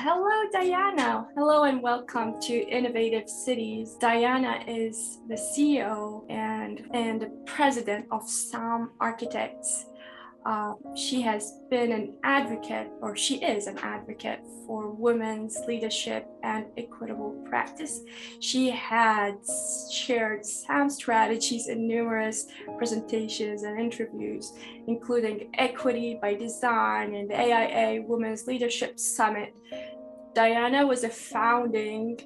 Hello, Diana. Hello and welcome to Innovative Cities. Diana is the CEO and the president of Saam Architects. She has been an advocate, or she is an advocate for women's leadership and equitable practice. She has shared Saam strategies in numerous presentations and interviews, including Equity by Design and the AIA Women's Leadership Summit. Diana was a founding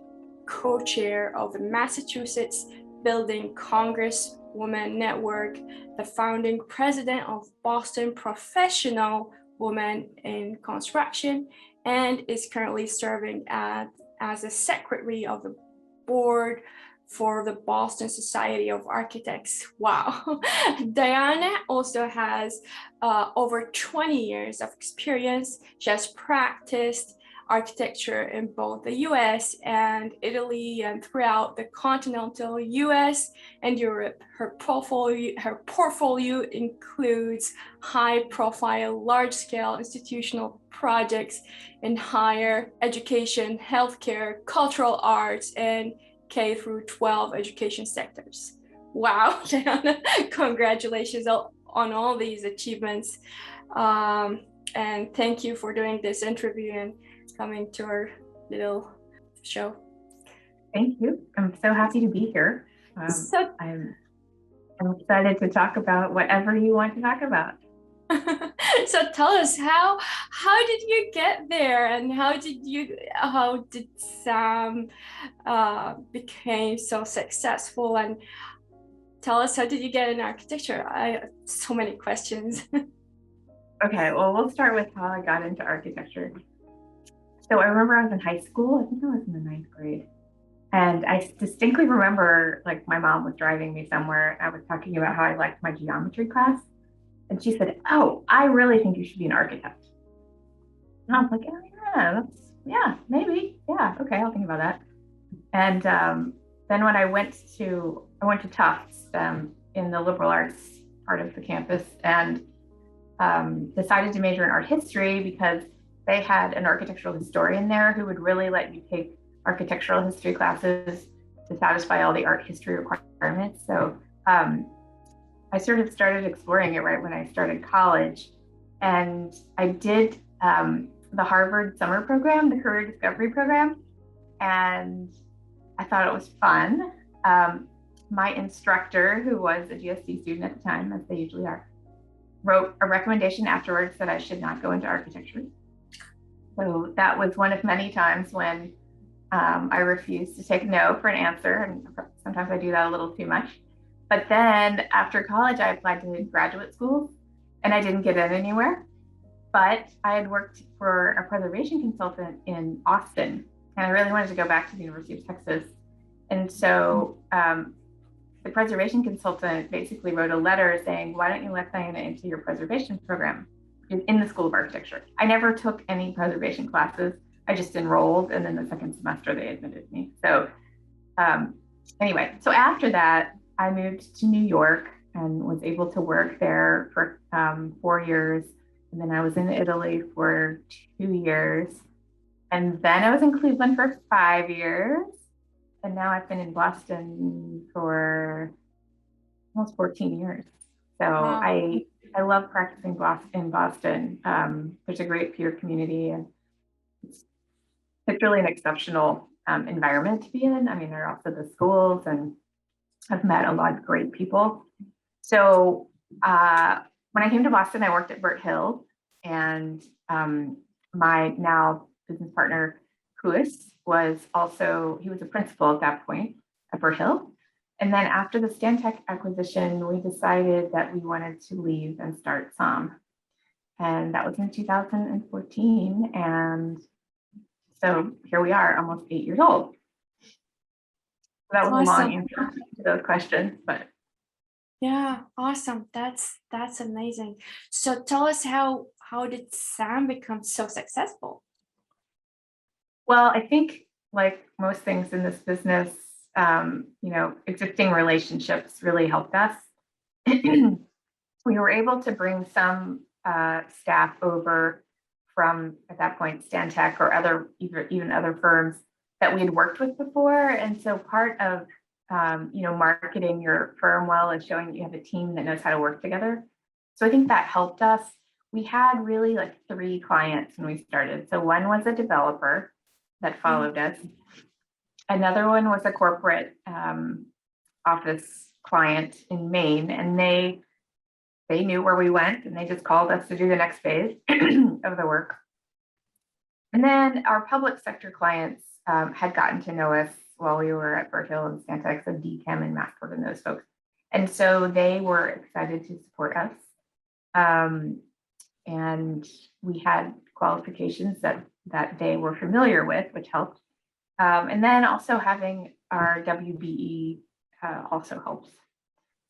co-chair of the Massachusetts Building Congress Women Network, the founding president of Boston Professional Women in Construction, and is currently serving as a secretary of the board for the Boston Society of Architects. Wow. Diana also has over 20 years of experience. She has practiced architecture in both the US and Italy and throughout the continental US and Europe. Her portfolio includes high-profile, large-scale institutional projects in higher education, healthcare, cultural arts, and K through 12 education sectors. Wow, Diana, congratulations on all these achievements. And thank you for doing this interview and coming to our little show. Thank you. I'm so happy to be here. I'm excited to talk about whatever you want to talk about. So tell us, how did you get there, and how did Saam became so successful? And tell us, how did you get in architecture? I have so many questions. Okay, well, we'll start with how I got into architecture. So I remember I was in high school. I think I was in the 9th grade. And I distinctly remember, like, my mom was driving me somewhere. I was talking about how I liked my geometry class. And she said, "Oh, I really think you should be an architect." And I was like, "Oh, yeah, maybe. Yeah, okay, I'll think about that." And then when I went to Tufts in the liberal arts part of the campus, and decided to major in art history because they had an architectural historian there who would really let you take architectural history classes to satisfy all the art history requirements. So I sort of started exploring it right when I started college. And I did the Harvard summer program, the career discovery program. And I thought it was fun. My instructor, who was a GSD student at the time, as they usually are, wrote a recommendation afterwards that I should not go into architecture. So that was one of many times when I refused to take no for an answer, and sometimes I do that a little too much. But then after college, I applied to graduate schools, and I didn't get in anywhere. But I had worked for a preservation consultant in Austin, and I really wanted to go back to the University of Texas. And so the preservation consultant basically wrote a letter saying, "Why don't you let Diana into your preservation program in the School of Architecture?" I never took any preservation classes. I just enrolled, and then the second semester they admitted me. So anyway, so after that, I moved to New York and was able to work there for 4 years. And then I was in Italy for 2 years. And then I was in Cleveland for 5 years. And now I've been in Boston for almost 14 years. So wow. I love practicing in Boston. There's a great peer community, and it's really an exceptional environment to be in. I mean, there are also the schools, and I've met a lot of great people. So when I came to Boston, I worked at Burt Hill, and my now business partner, Kuis, he was a principal at that point at Burt Hill. And then after the Stantec acquisition, we decided that we wanted to leave and start Saam. And that was in 2014. And so here we are, almost 8 years old. So that was awesome. A long answer to those questions, but. Yeah, awesome. That's amazing. So tell us, how did Saam become so successful? Well, I think, like most things in this business, existing relationships really helped us. We were able to bring some staff over from, at that point, Stantec or other, even other firms that we had worked with before. And so part of, marketing your firm well is showing that you have a team that knows how to work together. So I think that helped us. We had really like 3 clients when we started. So one was a developer that followed us. Another one was a corporate office client in Maine, and they knew where we went, and they just called us to do the next phase of the work. And then our public sector clients had gotten to know us while we were at Burt Hill and Stantec, so DChem and Massford and those folks. And so they were excited to support us. And we had qualifications that they were familiar with, which helped. And then also having our WBE also helps.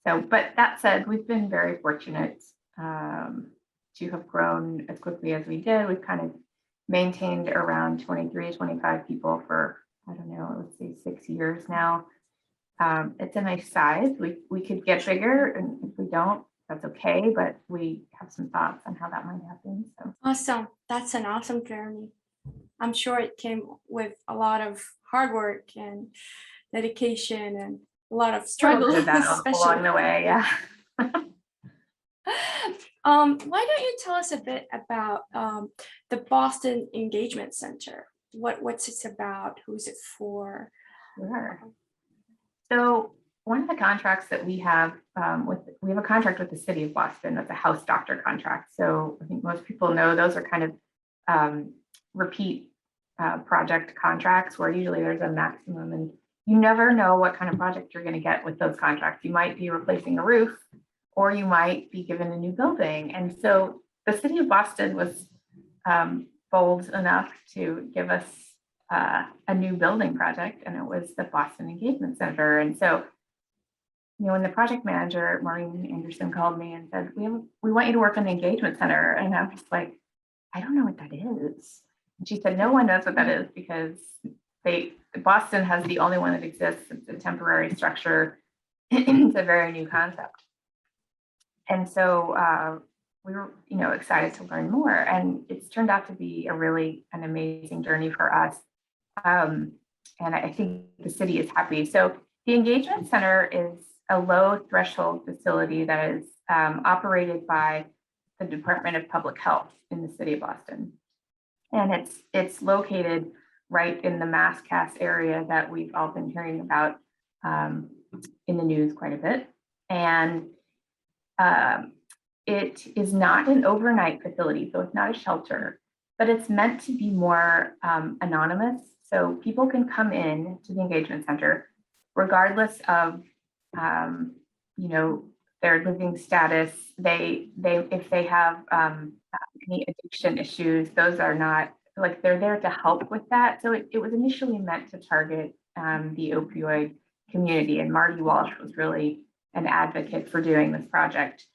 So, but that said, we've been very fortunate to have grown as quickly as we did. We've kind of maintained around 23, 25 people for, I don't know, let's say 6 years now. It's a nice size. We could get bigger, and if we don't, that's okay, but we have some thoughts on how that might happen. So Awesome. That's an awesome journey. I'm sure it came with a lot of hard work and dedication and a lot of struggle, especially along the way. Yeah. Why don't you tell us a bit about the Boston Engagement Center? What's it about? Who's it for? Sure. So one of the contracts that we have we have a contract with the city of Boston. That's a house doctor contract. So I think most people know those are kind of repeat project contracts where usually there's a maximum, and you never know what kind of project you're going to get with those contracts. You might be replacing a roof, or you might be given a new building. And so the city of Boston was bold enough to give us a new building project, and it was the Boston Engagement Center. And so, when the project manager, Maureen Anderson, called me and said, we want you to work on the engagement center. And I was like, I don't know what that is. And she said, no one knows what that is because Boston has the only one that exists. It's a temporary structure. It's a very new concept. And so we were, excited to learn more. And it's turned out to be an amazing journey for us. And I think the city is happy. So the engagement center is a low threshold facility that is operated by the Department of Public Health in the city of Boston. And it's located right in the Mass Cass area that we've all been hearing about in the news quite a bit. And it is not an overnight facility, so it's not a shelter, but it's meant to be more anonymous. So people can come in to the engagement center regardless of their living status. If they have any addiction issues, those are not they're there to help with that. So it was initially meant to target the opioid community, and Marty Walsh was really an advocate for doing this project.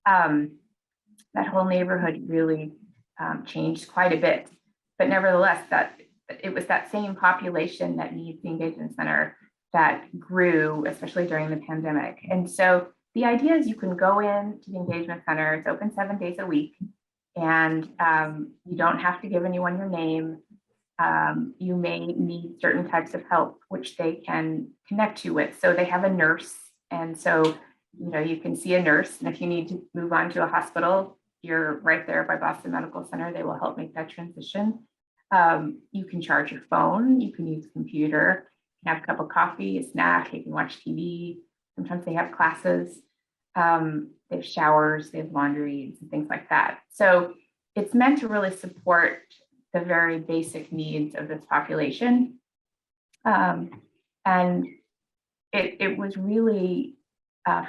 That whole neighborhood really changed quite a bit, but nevertheless, that it was that same population that needs the engagement center that grew, especially during the pandemic. And so the idea is you can go in to the engagement center. It's open 7 days a week, and you don't have to give anyone your name. You may need certain types of help, which they can connect you with. So they have a nurse, and so you can see a nurse, and if you need to move on to a hospital, you're right there by Boston Medical Center. They will help make that transition. You can charge your phone. You can use a computer. You can have a cup of coffee, a snack. You can watch TV. Sometimes they have classes. They have showers. They have laundry and things like that. So it's meant to really support the very basic needs of this population. And it was really,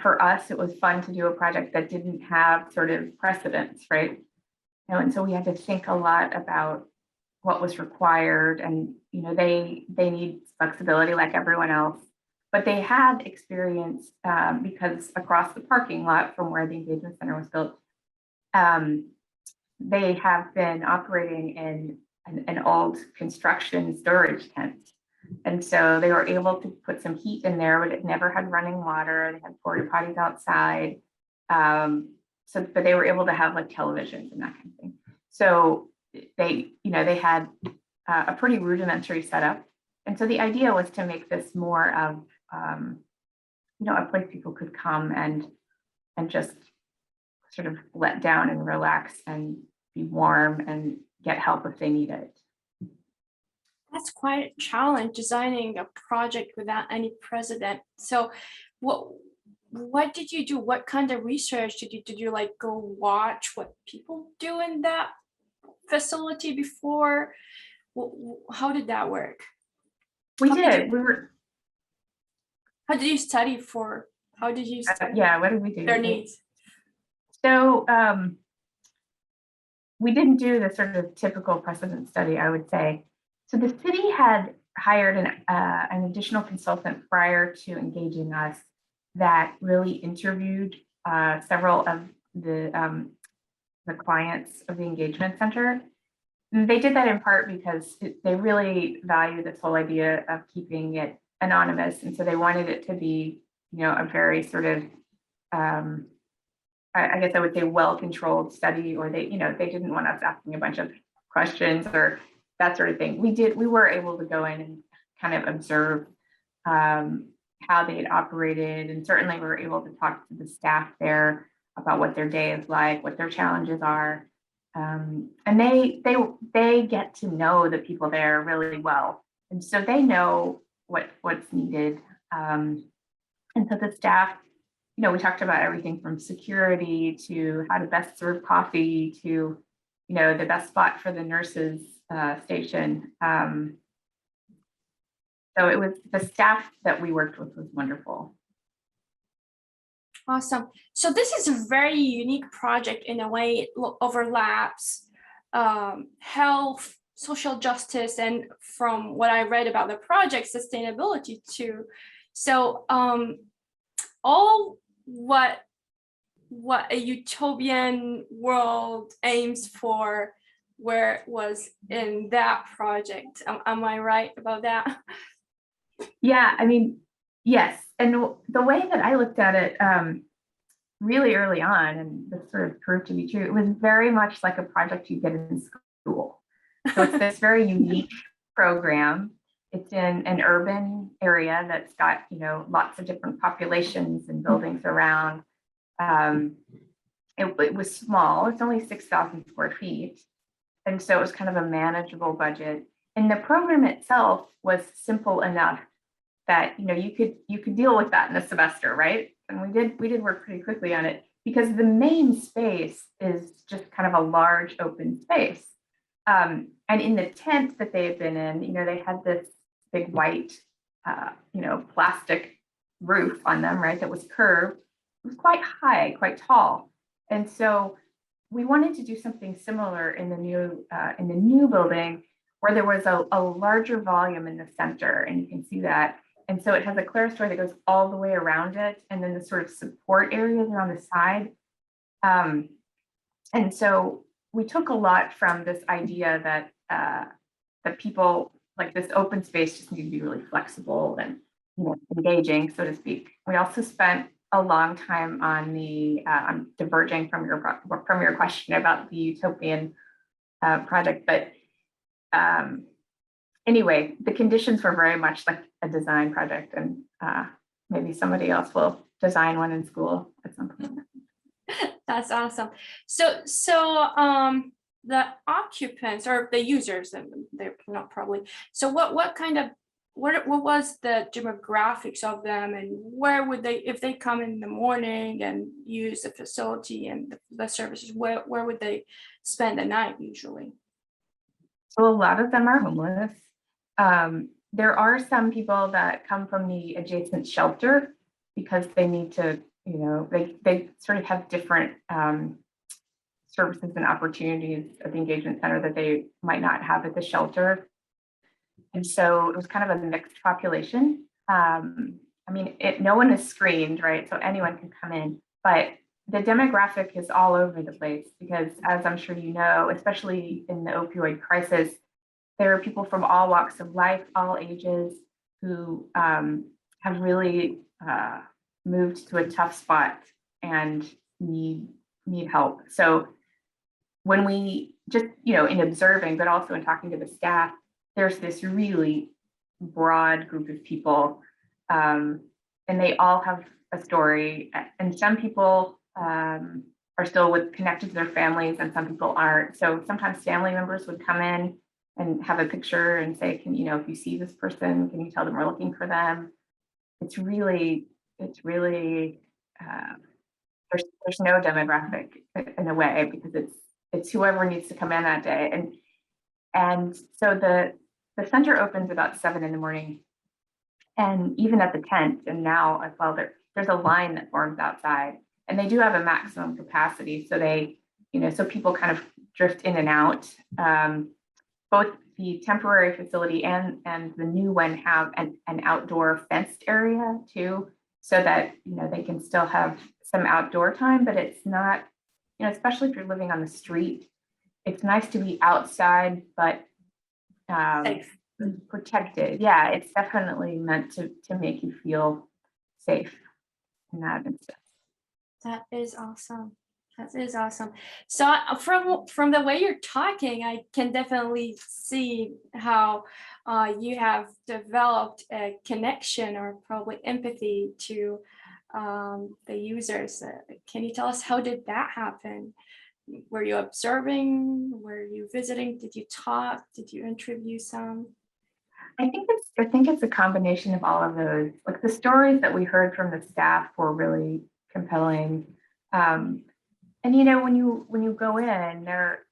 for us, it was fun to do a project that didn't have sort of precedents, right? And so we had to think a lot about what was required, and they need flexibility like everyone else, but they had experience because across the parking lot from where the engagement center was built, they have been operating in an old construction storage tent. And so they were able to put some heat in there, but it never had running water. They had porta potties outside. But they were able to have like televisions and that kind of thing. So they had a pretty rudimentary setup. And so the idea was to make this more of, a place people could come and just sort of let down and relax and be warm and get help if they need it. That's quite a challenge, designing a project without any precedent. So what did you do? What kind of research did you like go watch what people do in that facility before? How did that work? We How did did. How did you study for? How did you study Yeah. What did we do? their needs? So we didn't do the sort of typical precedent study, I would say. So the city had hired an additional consultant prior to engaging us that really interviewed several of the clients of the engagement center. They did that in part because they really value this whole idea of keeping it anonymous. And so they wanted it to be, a very sort of, I guess I would say well-controlled study, or they didn't want us asking a bunch of questions or that sort of thing. We were able to go in and kind of observe how they had operated. And certainly we were able to talk to the staff there about what their day is like, what their challenges are. And they get to know the people there really well. And so they know what's needed. And so the staff, we talked about everything from security to how to best serve coffee to, the best spot for the nurses station. So it was the staff that we worked with was wonderful. Awesome. So this is a very unique project in a way. It overlaps health, social justice, and from what I read about the project, sustainability too. So all what a utopian world aims for, where it was in that project. Am I right about that? Yeah, I mean, yes. And the way that I looked at it really early on, and this sort of proved to be true, it was very much like a project you get in school. So it's this very unique program. It's in an urban area that's got, lots of different populations and buildings around. It was small. It's only 6,000 square feet. And so it was kind of a manageable budget. And the program itself was simple enough that you could deal with that in a semester, right? And we did work pretty quickly on it because the main space is just kind of a large open space. And in the tent that they had been in, they had this big white, plastic roof on them, right? That was curved. It was quite high, quite tall, and so we wanted to do something similar in the new building where there was a larger volume in the center, and you can see that. And so it has a clerestory that goes all the way around it, and then the sort of support areas are on the side. And so we took a lot from this idea that people like this open space just need to be really flexible and engaging, so to speak. We also spent a long time on the I'm diverging from your question about the utopian project, but anyway, the conditions were very much like a design project, and maybe somebody else will design one in school at some point. That's awesome. So the occupants or the users, and they're not probably. So what was the demographics of them, and where would they, if they come in the morning and use the facility and the services, where would they spend the night usually? So a lot of them are homeless. There are some people that come from the adjacent shelter because they need to, they sort of have different services and opportunities at the engagement center that they might not have at the shelter. And so it was kind of a mixed population. No one is screened, right? So anyone can come in, but the demographic is all over the place because, as I'm sure you know, especially in the opioid crisis, there are people from all walks of life, all ages, who have really moved to a tough spot and need help. So when we just, in observing, but also in talking to the staff, there's this really broad group of people, and they all have a story. And some people are still connected to their families, and some people aren't. So sometimes family members would come in and have a picture and say, "Can if you see this person, can you tell them we're looking for them?" It's really there's no demographic in a way, because it's whoever needs to come in that day. And so the center opens about 7 in the morning, and even at the tent, and now as well, there's a line that forms outside, and they do have a maximum capacity. So so people kind of drift in and out. Both the temporary facility and the new one have an outdoor fenced area too, so that they can still have some outdoor time, but it's not, especially if you're living on the street, it's nice to be outside, but Safe. protected. Yeah, it's definitely meant to make you feel safe in that instance. That is awesome. That is awesome. So from the way you're talking, I can definitely see how you have developed a connection or probably empathy to the users. Can you tell us, how did that happen? Were you observing? Were you visiting? Did you talk? Did you interview some? I think it's a combination of all of those. Like, the stories that we heard from the staff were really compelling. And when you go in, there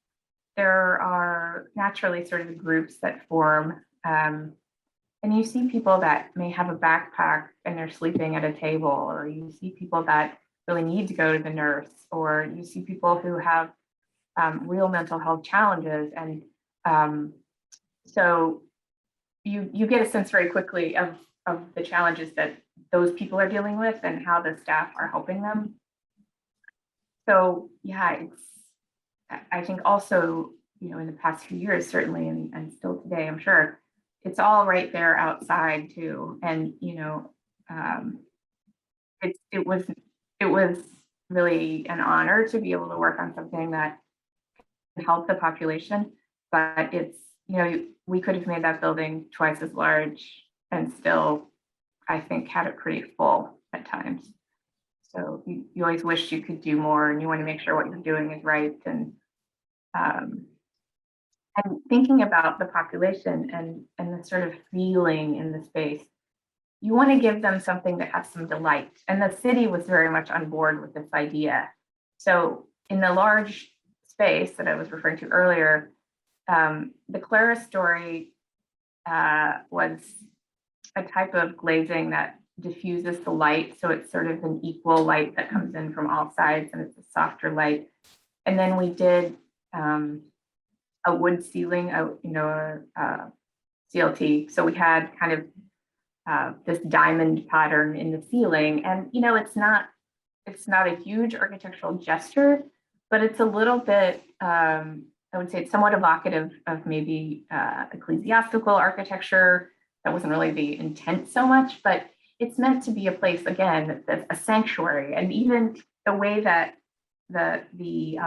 are naturally sort of groups that form. And you see people that may have a backpack and they're sleeping at a table, or you see people that really need to go to the nurse, or you see people who have real mental health challenges. And so you get a sense very quickly of the challenges that those people are dealing with and how the staff are helping them. So yeah, I think also, in the past few years, certainly, and still today, I'm sure, it's all right there outside too. And it was really an honor to be able to work on something that can help the population. But we could have made that building twice as large and still, I think, had it pretty full at times. So you always wish you could do more, and you want to make sure what you're doing is right. Um, and thinking about the population and the sort of feeling in the space, you want to give them something that has some delight. And the city was very much on board with this idea. So in the large space that I was referring to earlier, the Clara story was a type of glazing that diffuses the light. So it's sort of an equal light that comes in from all sides, and it's a softer light. And then we did a wood ceiling, a CLT. So we had kind of this diamond pattern in the ceiling. And it's not a huge architectural gesture, but it's a little bit, I would say it's somewhat evocative of maybe ecclesiastical architecture. That wasn't really the intent so much, but it's meant to be a place, again, that's a sanctuary. And even the way that the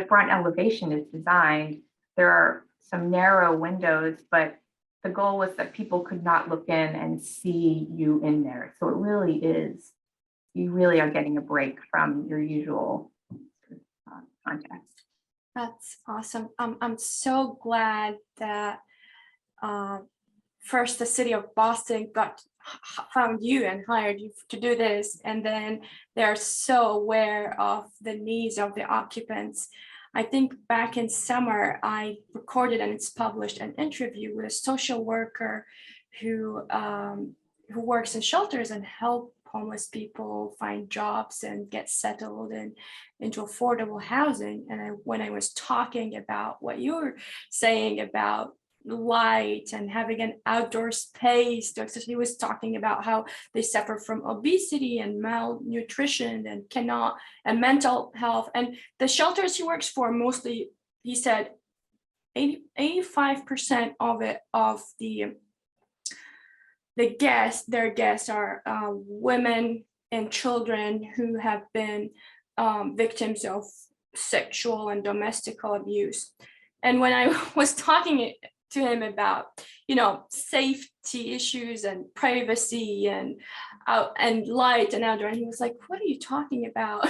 front elevation is designed, there are some narrow windows, but the goal was that people could not look in and see you in there. So it really is, you really are getting a break from your usual context. That's awesome. I'm so glad that first the city of Boston found you and hired you to do this, and then they're so aware of the needs of the occupants. I think back in summer, I recorded and it's published an interview with a social worker who works in shelters and help homeless people find jobs and get settled into affordable housing. And when I was talking about what you were saying about light and having an outdoor space, he was talking about how they suffer from obesity and malnutrition and mental health. And the shelters he works for, mostly, he said 85% of their guests are women and children who have been victims of sexual and domestic abuse. And when I was talking to him about, safety issues and privacy and light and outdoor, and he was like, "What are you talking about?"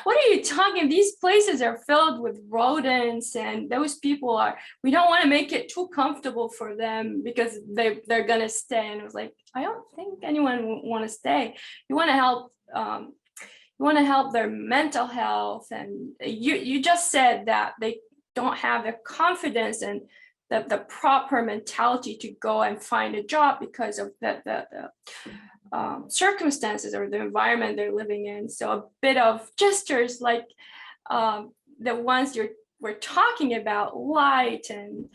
What are you talking? These places are filled with rodents, and those people we don't want to make it too comfortable for them because they're gonna stay. And I was like, I don't think anyone would want to stay. You want to help. You want to help their mental health, and you just said that they don't have the confidence and the proper mentality to go and find a job because of the circumstances or the environment they're living in. So a bit of gestures like the ones we're talking about, light and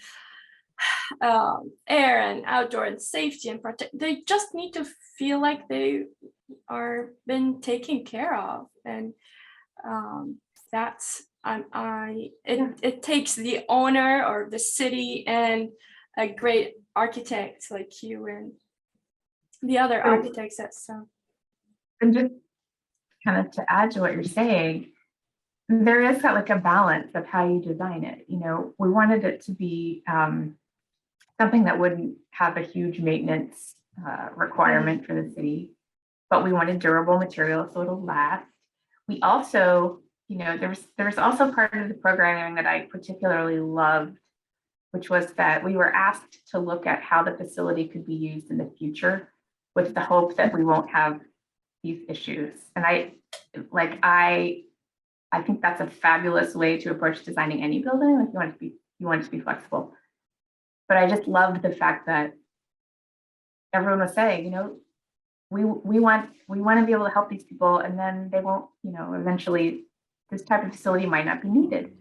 air and outdoor and safety and protect, they just need to feel like they are been taken care of. And that's it takes the owner or the city and a great architect like you and the other architects at Saam. And just kind of to add to what you're saying, there is like a balance of how you design it. We wanted it to be something that wouldn't have a huge maintenance requirement for the city, but we wanted durable materials so it'll last. We also, there's also part of the programming that I particularly loved, which was that we were asked to look at how the facility could be used in the future with the hope that we won't have these issues. And I think that's a fabulous way to approach designing any building. Like you want it to be flexible. But I just loved the fact that everyone was saying, we want to be able to help these people, and then they won't, eventually this type of facility might not be needed.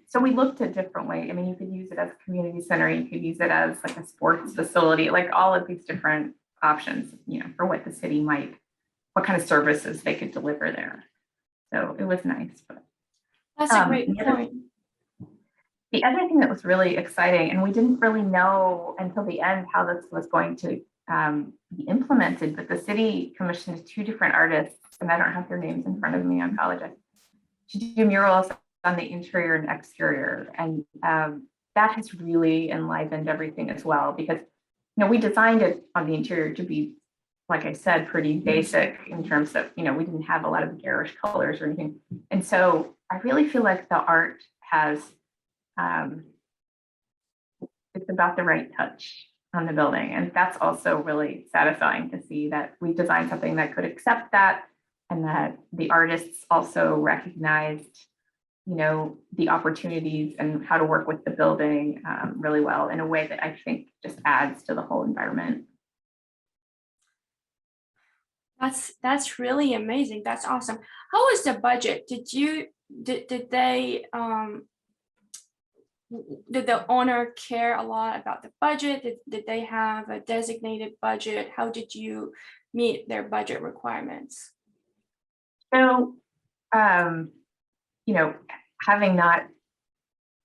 So we looked at different ways. I mean, you could use it as a community center, you could use it as like a sports facility, like all of these different options, for what the city what kind of services they could deliver there. So it was nice. But that's a great point. The other thing that was really exciting, and we didn't really know until the end how this was going to be implemented, but the city commissioned 2 different artists, and I don't have their names in front of me, I apologize, to do murals on the interior and exterior. And that has really enlivened everything as well, because we designed it on the interior to be, like I said, pretty basic in terms of, we didn't have a lot of garish colors or anything. And so I really feel like the art has, it's about the right touch on the building. And that's also really satisfying to see that we designed something that could accept that, and that the artists also recognized, the opportunities and how to work with the building really well in a way that I think just adds to the whole environment. That's really amazing. That's awesome. How was the budget? Did the owner care a lot about the budget? Did they have a designated budget? How did you meet their budget requirements? So, having not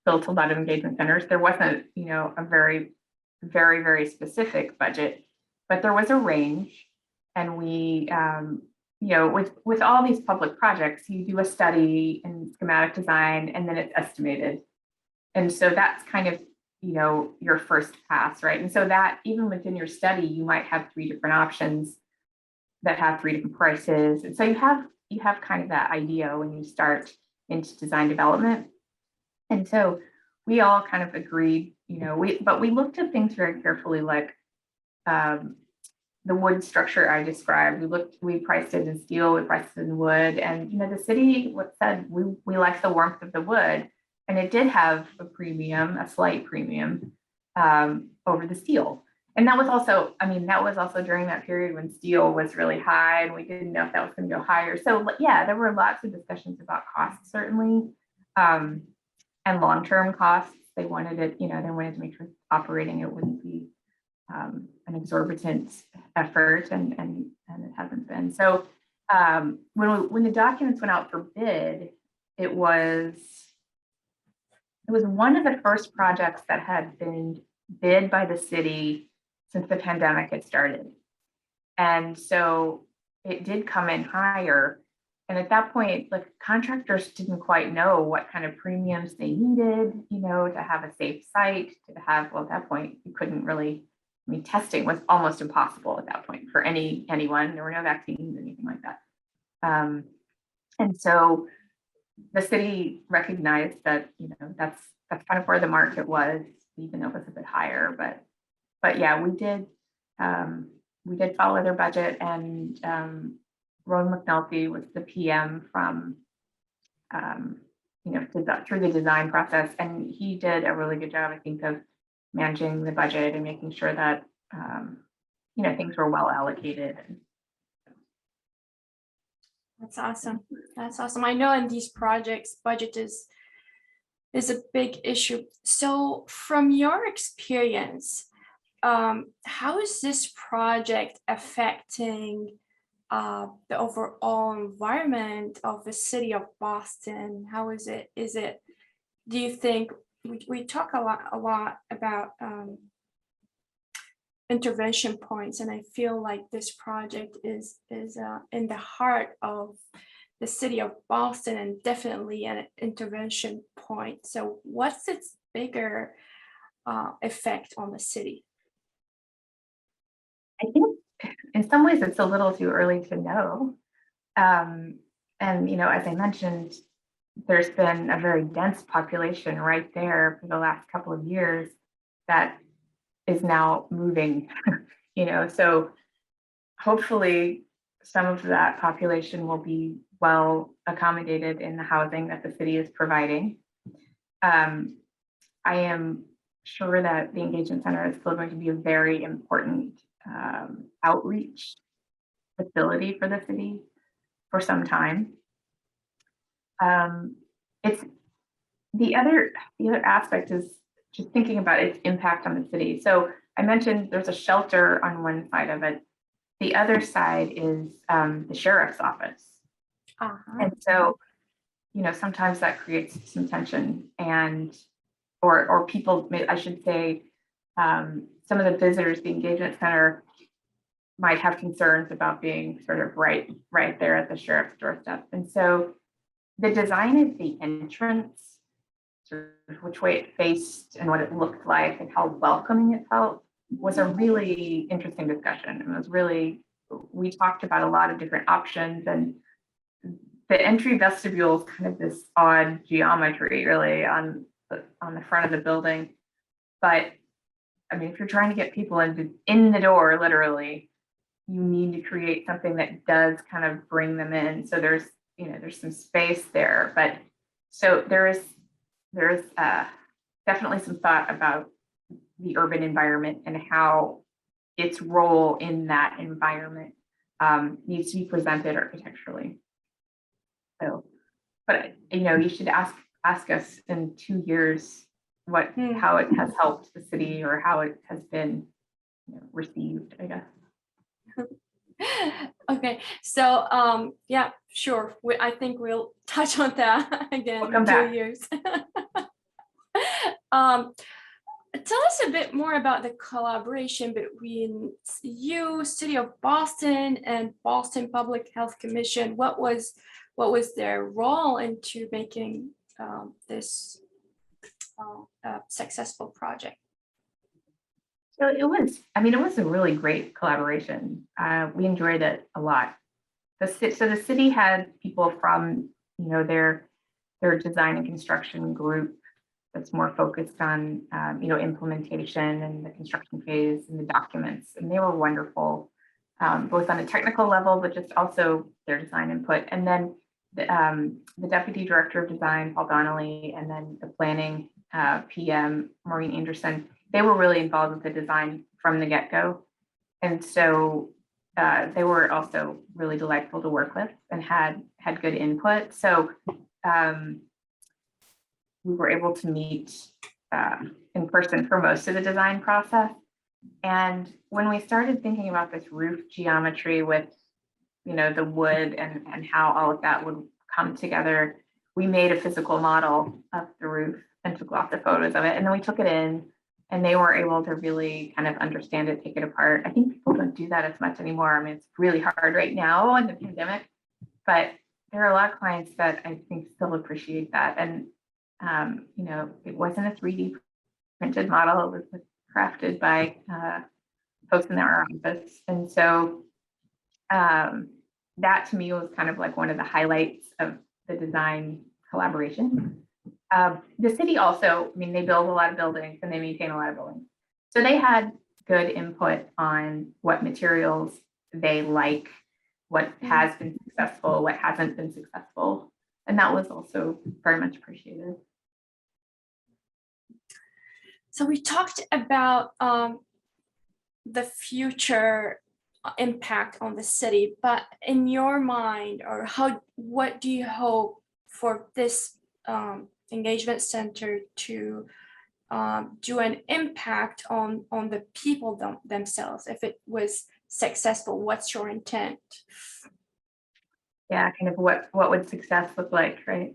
built a lot of engagement centers, there wasn't, a very, very, very specific budget, but there was a range. And we, with all these public projects, you do a study and schematic design, and then it's estimated. And so that's kind of, your first pass, right? And so that even within your study, you might have 3 different options that have 3 different prices. And so you have kind of that idea when you start into design development. And so we all kind of agreed, but we looked at things very carefully, like the wood structure I described. We priced it in steel, we priced it in wood, and the city said we liked the warmth of the wood, and it did have a slight premium over the steel. And that was also during that period when steel was really high, and we didn't know if that was going to go higher. So yeah, there were lots of discussions about costs, certainly, and long-term costs. They wanted to make sure operating it wouldn't be an exorbitant effort, and it hasn't been. So when the documents went out for bid, it was one of the first projects that had been bid by the city since the pandemic had started. And so it did come in higher. and at that point, like contractors didn't quite know what kind of premiums they needed, to have a safe site, to have, well, at that point, you couldn't really, testing was almost impossible at that point for anyone. There were no vaccines, anything like that. And so the city recognized that, that's kind of where the market was, even though it was a bit higher. But yeah, we did follow their budget, and Ron McNulty was the PM from through the design process, and he did a really good job, I think, of managing the budget and making sure that things were well allocated. That's awesome. That's awesome. I know in these projects, budget is a big issue. So from your experience, how is this project affecting the overall environment of the city of Boston? How is it? Do you think we talk a lot about intervention points, and I feel like this project is in the heart of the city of Boston and definitely an intervention point. So what's its bigger effect on the city? I think in some ways it's a little too early to know. And, as I mentioned, there's been a very dense population right there for the last couple of years that is now moving, so hopefully some of that population will be well accommodated in the housing that the city is providing. I am sure that the engagement center is still going to be a very important outreach facility for the city for some time. It's the other aspect is just thinking about its impact on the city. So I mentioned there's a shelter on one side of it. The other side is the sheriff's office. And so, sometimes that creates some tension, and or people, I should say, some of the visitors, the engagement center might have concerns about being sort of right there at the sheriff's doorstep. And so the design of the entrance, sort of which way it faced and what it looked like and how welcoming it felt, was a really interesting discussion. We talked about a lot of different options, and the entry vestibule is kind of this odd geometry really on the front of the building. But I mean, if you're trying to get people in the door, literally, you need to create something that does kind of bring them in. So there's some space there, but so there is definitely some thought about the urban environment and how its role in that environment needs to be presented architecturally. So, but you should ask us in 2 years how it has helped the city or how it has been received, I guess. Okay, so yeah, sure. I think we'll touch on that again in 2 years. Tell us a bit more about the collaboration between you, City of Boston, and Boston Public Health Commission. What was their role into making this successful project? So it was a really great collaboration. We enjoyed it a lot. The city had people from, their design and construction group that's more focused on, implementation and the construction phase and the documents. And they were wonderful, both on a technical level, but just also their design input. And then the deputy director of design, Paul Donnelly, and then the planning PM, Maureen Anderson, they were really involved with the design from the get-go. And so they were also really delightful to work with and had good input. So we were able to meet in person for most of the design process. And when we started thinking about this roof geometry with, the wood and how all of that would come together, we made a physical model of the roof and took lots of photos of it. And then we took it in, and they were able to really kind of understand it, take it apart. I think people don't do that as much anymore. I mean, it's really hard right now in the pandemic, but there are a lot of clients that I think still appreciate that. And, it wasn't a 3D printed model. It was crafted by folks in our office. And so that to me was kind of like one of the highlights of the design collaboration. The city also, I mean, they build a lot of buildings and they maintain a lot of buildings. So they had good input on what materials they like, what has been successful, what hasn't been successful. And that was also very much appreciated. So we talked about the future impact on the city, but in your mind, or what do you hope for this engagement center to do an impact on the people themselves? If it was successful, what's your intent? Yeah, kind of what would success look like, right?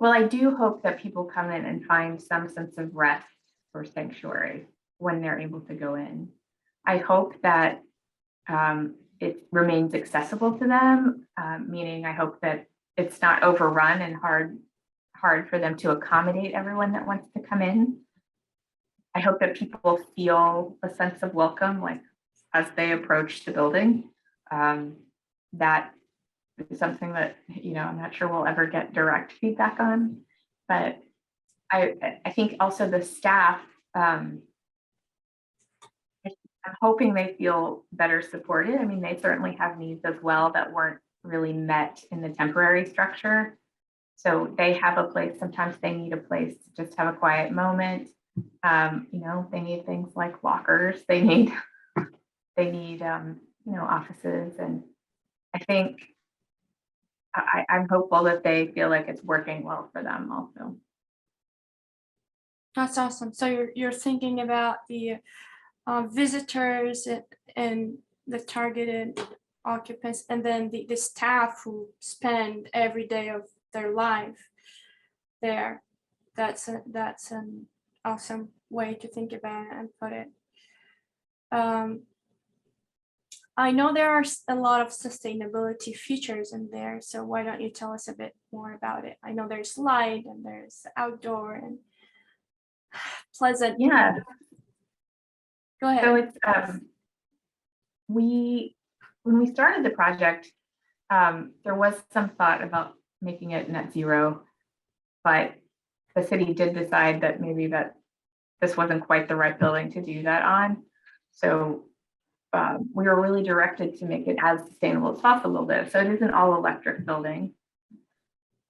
Well, I do hope that people come in and find some sense of rest or sanctuary when they're able to go in. I hope that it remains accessible to them, meaning I hope that it's not overrun and hard for them to accommodate everyone that wants to come in. I hope that people feel a sense of welcome, like as they approach the building. That is something that, I'm not sure we'll ever get direct feedback on, but I think also the staff, I'm hoping they feel better supported. I mean, they certainly have needs as well that weren't really met in the temporary structure. So they have a place, sometimes they need a place to just have a quiet moment. They need things like lockers, they need offices. And I think I'm hopeful that they feel like it's working well for them also. That's awesome. So you're thinking about the visitors and the targeted occupants, and then the staff who spend every day of their life there. That's an awesome way to think about it and put it. I know there are a lot of sustainability features in there, so why don't you tell us a bit more about it? I know there's light and there's outdoor and pleasant. Yeah. Go ahead. So it's when we started the project, there was some thought about making it net zero, but the city did decide that maybe that this wasn't quite the right building to do that on. So we were really directed to make it as sustainable as possible there. So it is an all electric building.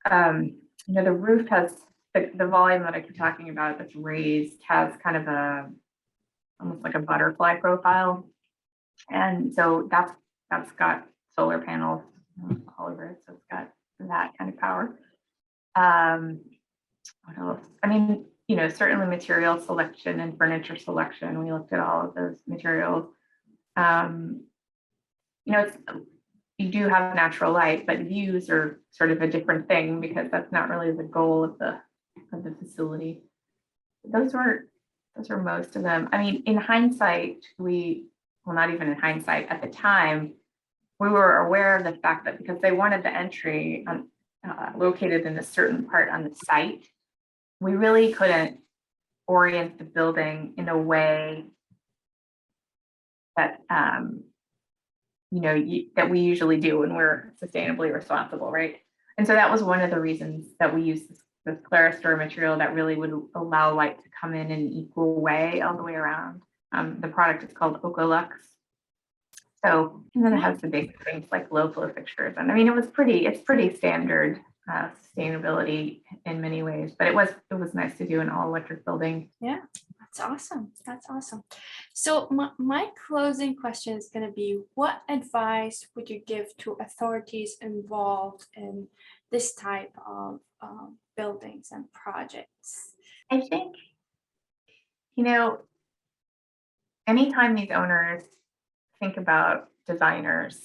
The roof has the volume that I keep talking about that's raised has kind of almost like a butterfly profile. And so that's got solar panels all over it. So it's got that kind of power. What else? I mean, certainly material selection and furniture selection. We looked at all of those materials. You do have natural light, but views are sort of a different thing because that's not really the goal of the facility. Those were most of them. I mean, in hindsight, not even in hindsight, at the time, we were aware of the fact that because they wanted the entry located in a certain part on the site, we really couldn't orient the building in a way that that we usually do when we're sustainably responsible, right? And so that was one of the reasons that we used this clerestory material that really would allow light to come in an equal way all the way around. The product is called Ocolux. So, and then it has the basic things like low flow fixtures. And I mean, it's pretty standard sustainability in many ways, but it was nice to do an all electric building. Yeah, that's awesome. That's awesome. So my closing question is going to be, what advice would you give to authorities involved in this type of buildings and projects? I think, anytime these owners think about designers,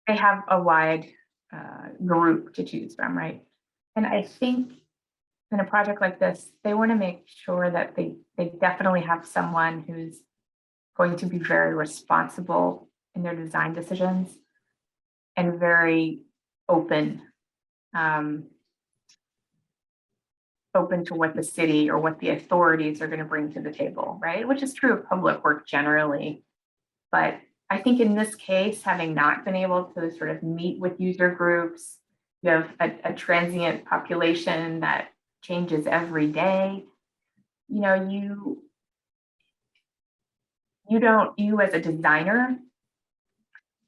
they have a wide group to choose from, right? And I think in a project like this, they want to make sure that they definitely have someone who's going to be very responsible in their design decisions and very open, open to what the city or what the authorities are going to bring to the table, right? Which is true of public work generally. But I think in this case, having not been able to sort of meet with user groups, you have a transient population that changes every day. You know, you as a designer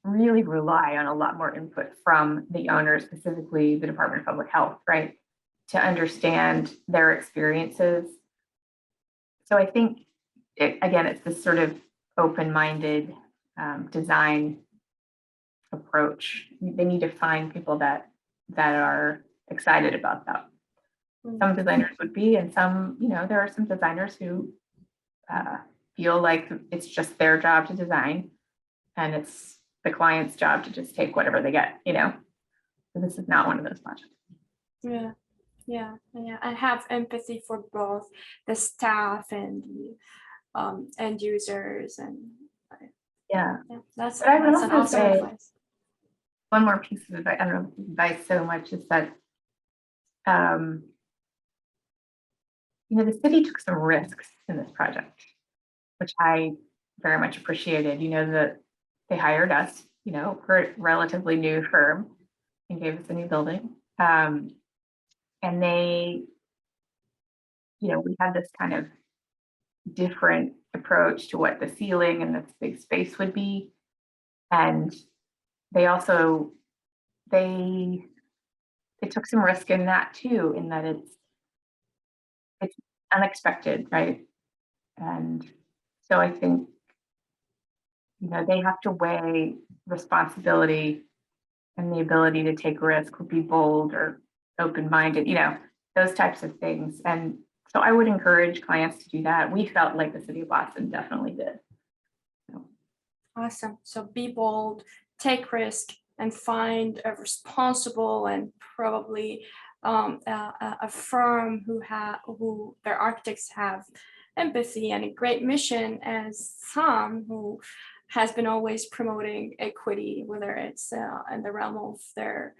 really rely on a lot more input from the owner, specifically the Department of Public Health, right? To understand their experiences. So I think, again, it's this sort of open-minded design approach. They need to find people that are excited about that. Some designers would be, and some, you know, there are some designers who feel like it's just their job to design and it's the client's job to just take whatever they get, you know. So this is not one of those projects. Yeah. I have empathy for both the staff and the end users, and that's an awesome advice. One more piece of advice, I don't know if advice so much, is that you know, the city took some risks in this project, which I very much appreciated. You know, that they hired us, you know, for a relatively new firm and gave us a new building. And they, you know, we had this kind of different approach to what the ceiling and this big space would be. And they also, they took some risk in that too, in that it's unexpected, right? And so I think, you know, they have to weigh responsibility and the ability to take risk, or be bold or open-minded, you know, those types of things. And so I would encourage clients to do that. We felt like the city of Boston definitely did. So. Awesome. So be bold, take risk, and find a responsible and probably a firm who their architects have empathy and a great mission, as Saam, who has been always promoting equity, whether it's in the realm of their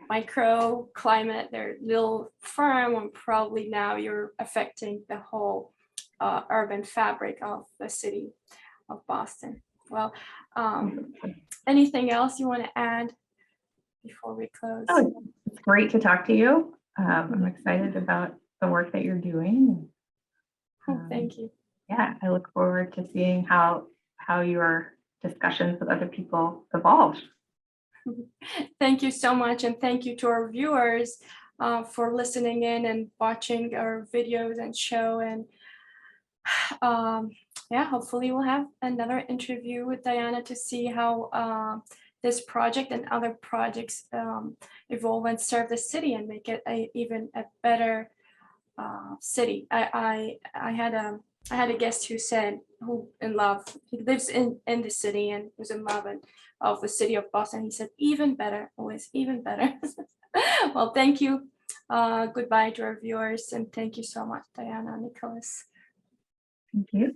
microclimate, their little firm, and probably now you're affecting the whole urban fabric of the city of Boston. Well, anything else you want to add before we close? Oh, it's great to talk to you. I'm excited about the work that you're doing. Thank you. Yeah, I look forward to seeing how your discussions with other people evolve. Thank you so much, and thank you to our viewers for listening in and watching our videos and show. And yeah, hopefully we'll have another interview with Diana to see how this project and other projects evolve and serve the city and make it even a better city. I had a guest who said, he lives in the city and was in love of the city of Boston. He said, even better, always even better. Well, thank you. Goodbye to our viewers, and thank you so much, Diana Nicklaus. Thank you.